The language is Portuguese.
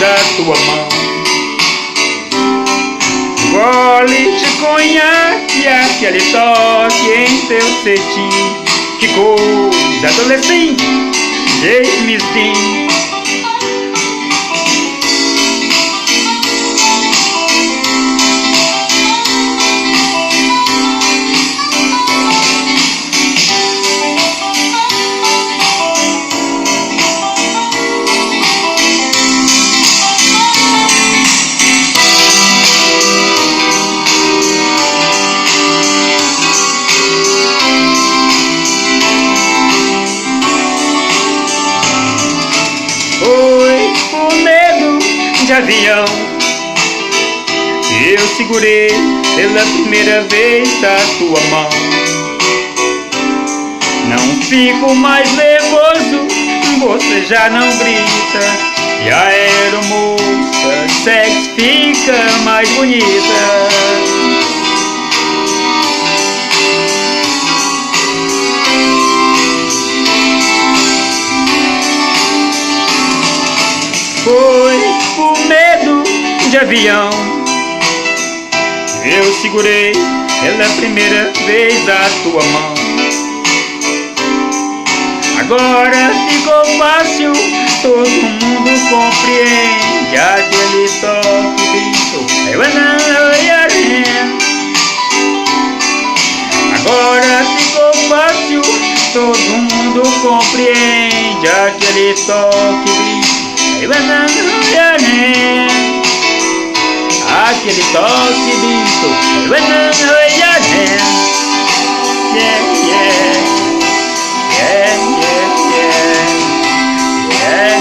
a tua mão. Gole de conhaque, aquele toque em teu cetim. Que coisa adolescente, James Dean. Foi o medo de avião que eu segurei pela primeira vez a tua mão. Não fico mais nervoso, você já não grita, e a aeromoça sexy fica mais bonita. Foi o medo de avião eu segurei pela primeira vez a tua mão. Agora ficou fácil, todo mundo compreende aquele toque visto. Agora ficou fácil, todo mundo compreende aquele toque visto. Aquele toque visto. Yeah, yeah, yeah, yeah, yeah, yeah.